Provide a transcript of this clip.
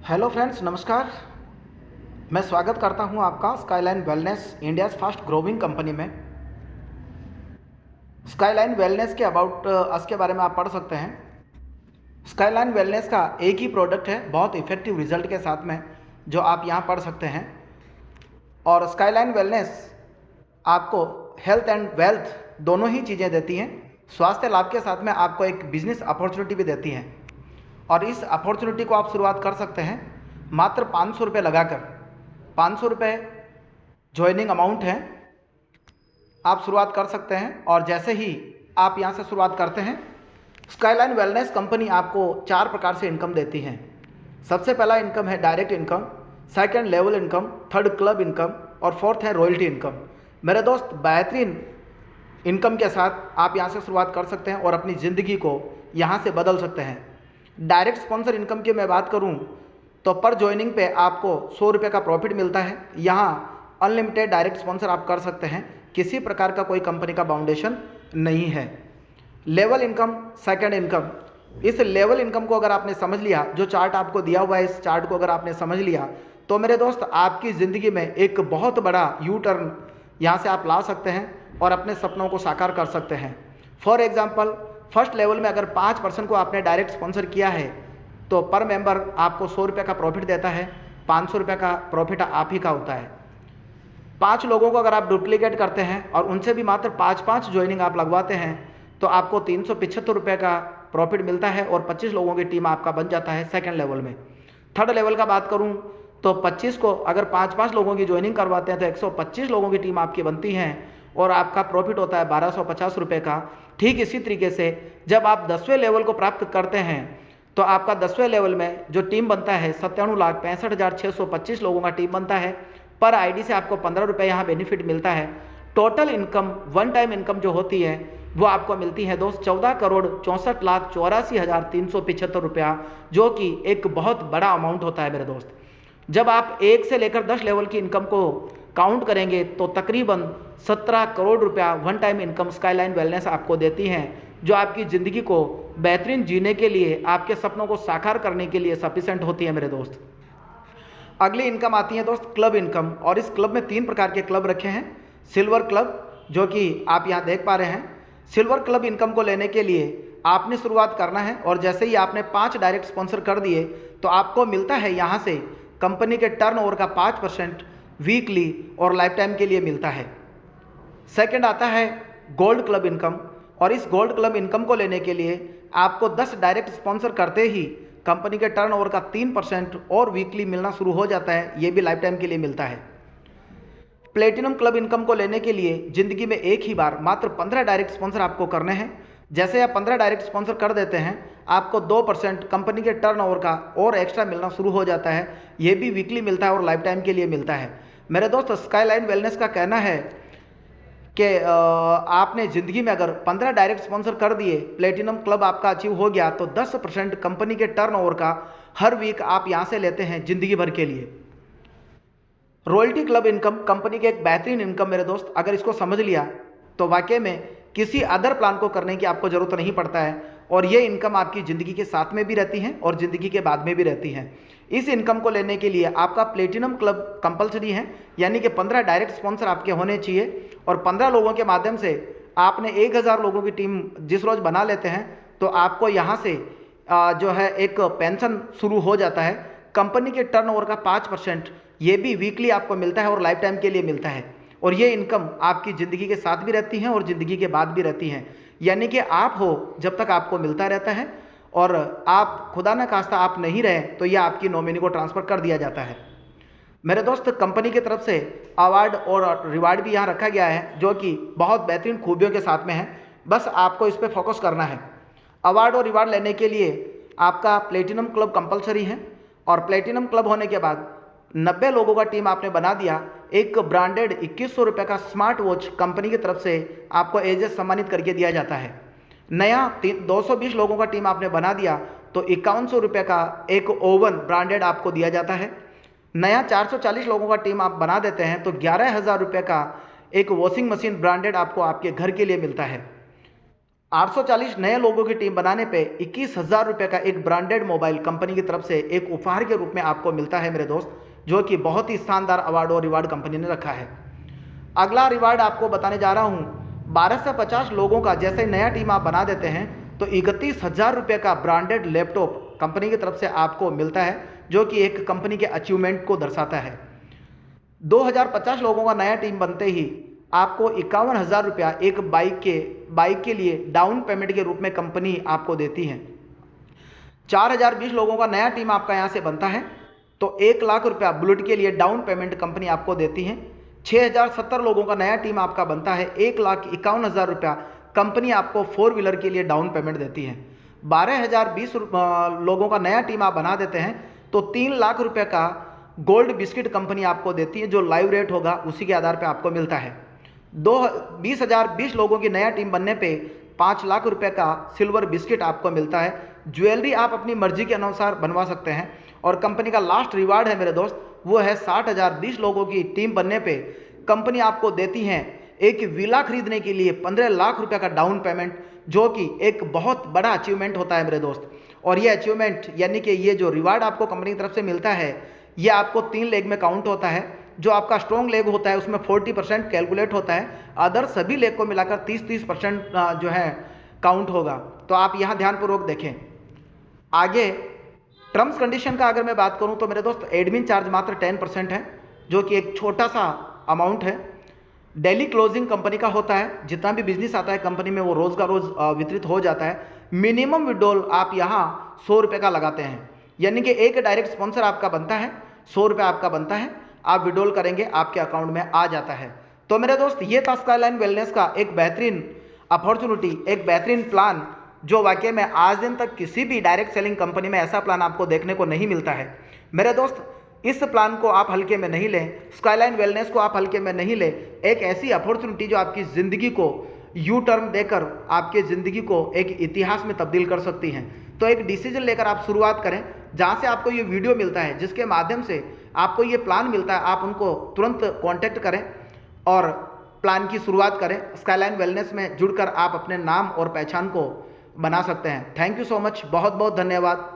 Hello friends, नमस्कार। मैं स्वागत करता हूं आपका skyline wellness India's fast growing company में। स्काईलाइन वेलनेस के अबाउट अस के बारे में आप पढ़ सकते हैं। स्काईलाइन वेलनेस का एक ही प्रोडक्ट है बहुत इफ़ेक्टिव रिजल्ट के साथ में, जो आप यहां पढ़ सकते हैं। और स्काईलाइन वेलनेस आपको हेल्थ एंड वेल्थ दोनों ही चीज़ें देती हैं। स्वास्थ्य लाभ के साथ में आपको एक बिजनेस अपॉर्चुनिटी भी देती हैं। और इस अपॉर्चुनिटी को आप शुरुआत कर सकते हैं मात्र 500 रुपये लगाकर। 500 रुपये ज्वाइनिंग अमाउंट है, आप शुरुआत कर सकते हैं। और जैसे ही आप यहाँ से शुरुआत करते हैं, स्काईलाइन वेलनेस कंपनी आपको 4 प्रकार से इनकम देती है। सबसे पहला इनकम है direct income, second level income, third club income और फोर्थ है रॉयल्टी इनकम। मेरे दोस्त, बेहतरीन इनकम के साथ आप यहाँ से शुरुआत कर सकते हैं और अपनी ज़िंदगी को यहाँ से बदल सकते हैं। डायरेक्ट स्पॉन्सर इनकम की मैं बात करूँ तो पर ज्वाइनिंग पे आपको 100 रुपये का प्रॉफिट मिलता है। यहाँ अनलिमिटेड डायरेक्ट स्पॉन्सर आप कर सकते हैं, किसी प्रकार का कोई कंपनी का बाउंडेशन नहीं है। लेवल इनकम, सेकंड इनकम, इस लेवल इनकम को अगर आपने समझ लिया, जो चार्ट आपको दिया हुआ है इस चार्ट को अगर आपने समझ लिया, तो मेरे दोस्त आपकी ज़िंदगी में एक बहुत बड़ा यू टर्न यहाँ से आप ला सकते हैं और अपने सपनों को साकार कर सकते हैं। फॉर एग्जाम्पल, फर्स्ट लेवल में अगर 5% को आपने डायरेक्ट स्पॉन्सर किया है तो पर मेंबर आपको 100 रुपये का प्रॉफिट देता है। 500 रुपये का प्रॉफिट आप ही का होता है। 5 लोगों को अगर आप डुप्लीकेट करते हैं और उनसे भी मात्र 5-5 ज्वाइनिंग आप लगवाते हैं तो आपको 375 रुपये का प्रॉफिट मिलता है और 25 लोगों की टीम आपका बन जाता है सेकेंड लेवल में। थर्ड लेवल का बात करूं तो 25 को अगर 5-5 लोगों की ज्वाइनिंग करवाते हैं तो 125 लोगों की टीम आपकी बनती है और आपका प्रॉफिट होता है 1250 रुपये का। ठीक इसी तरीके से जब आप 10वें लेवल को प्राप्त करते हैं तो आपका 10वें लेवल में जो टीम बनता है 97,65,625 लोगों का टीम बनता है। पर आईडी से आपको 15 रुपये यहाँ बेनिफिट मिलता है। Total income, one time income जो होती है वो आपको मिलती है दोस्त 14,64,84,375 रुपया, जो कि एक बहुत बड़ा अमाउंट होता है मेरे दोस्त। जब आप 1 से लेकर 10 लेवल की इनकम को काउंट करेंगे तो तकरीबन 17 करोड़ रुपया one time income skyline wellness आपको देती हैं, जो आपकी ज़िंदगी को बेहतरीन जीने के लिए, आपके सपनों को साकार करने के लिए सफिशेंट होती है मेरे दोस्त। अगली इनकम आती है दोस्त क्लब इनकम, और इस क्लब में 3 प्रकार के क्लब रखे हैं। सिल्वर क्लब, जो कि आप यहाँ देख पा रहे हैं। सिल्वर क्लब इनकम को लेने के लिए आपने शुरुआत करना है और जैसे ही आपने 5 डायरेक्ट स्पॉन्सर कर दिए तो आपको मिलता है यहाँ से कंपनी के टर्नओवर का 5% वीकली और लाइफ टाइम के लिए मिलता है। सेकंड आता है गोल्ड क्लब इनकम, और इस गोल्ड क्लब इनकम को लेने के लिए आपको 10 डायरेक्ट स्पॉन्सर करते ही कंपनी के टर्नओवर का 3% और वीकली मिलना शुरू हो जाता है, ये भी लाइफ टाइम के लिए मिलता है। प्लेटिनम क्लब इनकम को लेने के लिए ज़िंदगी में एक ही बार मात्र 15 डायरेक्ट स्पॉन्सर आपको करने हैं। जैसे आप 15 डायरेक्ट स्पॉन्सर कर देते हैं, आपको 2% कंपनी के टर्नओवर का और एक्स्ट्रा मिलना शुरू हो जाता है, ये भी वीकली मिलता है और लाइफ टाइम के लिए मिलता है। मेरे दोस्त, स्काईलाइन वेलनेस का कहना है कि आपने ज़िंदगी में अगर 15 डायरेक्ट स्पॉन्सर कर दिए, प्लेटिनम क्लब आपका अचीव हो गया, तो 10% कंपनी के टर्नओवर का हर वीक आप यहाँ से लेते हैं ज़िंदगी भर के लिए। रॉयल्टी क्लब इनकम कंपनी के एक बेहतरीन इनकम मेरे दोस्त, अगर इसको समझ लिया तो वाकई में किसी अदर प्लान को करने की आपको ज़रूरत नहीं पड़ता है, और ये इनकम आपकी ज़िंदगी के साथ में भी रहती हैं और ज़िंदगी के बाद में भी रहती हैं। इस इनकम को लेने के लिए आपका प्लेटिनम क्लब कंपलसरी है, यानी कि 15 डायरेक्ट स्पॉन्सर आपके होने चाहिए और 15 लोगों के माध्यम से आपने 1000 लोगों की टीम जिस रोज़ बना लेते हैं तो आपको यहाँ से जो है एक पेंशन शुरू हो जाता है। कंपनी के टर्नओवर का 5% ये भी वीकली आपको मिलता है और लाइफ टाइम के लिए मिलता है, और ये इनकम आपकी ज़िंदगी के साथ भी रहती हैं और ज़िंदगी के बाद भी रहती हैं, यानी कि आप हो जब तक आपको मिलता रहता है, और आप खुदा न खास्ता आप नहीं रहे तो यह आपकी नॉमिनी को ट्रांसफ़र कर दिया जाता है। मेरे दोस्त, कंपनी की तरफ से अवार्ड और रिवार्ड भी यहाँ रखा गया है, जो कि बहुत बेहतरीन खूबियों के साथ में है। बस आपको इस पर फोकस करना है। अवार्ड और रिवार्ड लेने के लिए आपका प्लेटिनम क्लब कंपलसरी है, और प्लेटिनम क्लब होने के बाद 90 लोगों का टीम आपने बना दिया, एक ब्रांडेड 2100 रुपये का स्मार्ट वॉच कंपनी की तरफ से आपको एजेस सम्मानित करके दिया जाता है। नया 220 लोगों का टीम आपने बना दिया तो 5100 रुपये का एक ओवन ब्रांडेड आपको दिया जाता है। नया 440 लोगों का टीम आप बना देते हैं तो 11,000 रुपये का एक वॉशिंग मशीन ब्रांडेड आपको आपके घर के लिए मिलता है। 840 नए लोगों की टीम बनाने पे 21,000 रुपये का एक ब्रांडेड मोबाइल कंपनी की तरफ से एक उपहार के रूप में आपको मिलता है मेरे दोस्त, जो कि बहुत ही शानदार अवार्ड और रिवार्ड कंपनी ने रखा है। अगला रिवार्ड आपको बताने जा रहा हूँ, 12 से 50 लोगों का जैसे नया टीम आप बना देते हैं तो 31,000 रुपये का ब्रांडेड लैपटॉप कंपनी की तरफ से आपको मिलता है, जो कि एक कंपनी के अचीवमेंट को दर्शाता है। 2050 लोगों का नया टीम बनते ही आपको 51,000 रुपया एक बाइक के लिए डाउन पेमेंट के रूप में कंपनी आपको देती है। 4,020 लोगों का नया टीम आपका यहाँ से बनता है तो 1 लाख रुपया बुलेट के लिए डाउन पेमेंट कंपनी आपको देती है। 6,070 लोगों का नया टीम आपका बनता है, 1,51,000 रुपया कंपनी आपको 4 व्हीलर के लिए डाउन पेमेंट देती है। 12,020 लोगों का नया टीम आप बना देते हैं तो 3 लाख रुपये का गोल्ड बिस्किट कंपनी आपको देती है, जो लाइव रेट होगा उसी के आधार पर आपको मिलता है। 20,020 लोगों की नया टीम बनने पे 5 लाख रुपए का सिल्वर बिस्किट आपको मिलता है। ज्वेलरी आप अपनी मर्जी के अनुसार बनवा सकते हैं। और कंपनी का लास्ट रिवार्ड है मेरे दोस्त, वो है 60,020 लोगों की टीम बनने पे कंपनी आपको देती है एक विला खरीदने के लिए 15 लाख रुपए का डाउन पेमेंट, जो कि एक बहुत बड़ा अचीवमेंट होता है मेरे दोस्त। और ये अचीवमेंट यानी कि ये जो रिवार्ड आपको कंपनी की तरफ से मिलता है, ये आपको 3 लेग में काउंट होता है। जो आपका स्ट्रॉन्ग लेग होता है उसमें 40% कैलकुलेट होता है, अदर सभी लेग को मिलाकर 30% जो है काउंट होगा। तो आप यहाँ ध्यानपूर्वक देखें। आगे टर्म्स कंडीशन का अगर मैं बात करूँ तो मेरे दोस्त एडमिन चार्ज मात्र 10% है, जो कि एक छोटा सा अमाउंट है। डेली क्लोजिंग कंपनी का होता है, जितना भी बिजनेस आता है कंपनी में वो रोज़ का रोज़ वितरित हो जाता है। मिनिमम विड्रॉल आप यहाँ 100 रुपये का लगाते हैं, यानी कि एक डायरेक्ट स्पॉन्सर आपका बनता है, 100 रुपये आपका बनता है, आप विड्रॉल करेंगे आपके अकाउंट में आ जाता है। तो मेरे दोस्त ये था स्काईलाइन वेलनेस का एक बेहतरीन अपॉर्चुनिटी, एक बेहतरीन प्लान, जो वाकई में आज दिन तक किसी भी डायरेक्ट सेलिंग कंपनी में ऐसा प्लान आपको देखने को नहीं मिलता है। मेरे दोस्त इस प्लान को आप हल्के में नहीं लें, स्काईलाइन वेलनेस को आप हल्के में नहीं लें। एक ऐसी अपॉर्चुनिटी जो आपकी ज़िंदगी को यू टर्न देकर आपके ज़िंदगी को एक इतिहास में तब्दील कर सकती हैं। तो एक डिसीजन लेकर आप शुरुआत करें, जहाँ से आपको ये वीडियो मिलता है, जिसके माध्यम से आपको ये प्लान मिलता है, आप उनको तुरंत कांटेक्ट करें और प्लान की शुरुआत करें। स्काईलाइन वेलनेस में जुड़कर आप अपने नाम और पहचान को बना सकते हैं। थैंक यू सो मच, बहुत बहुत धन्यवाद।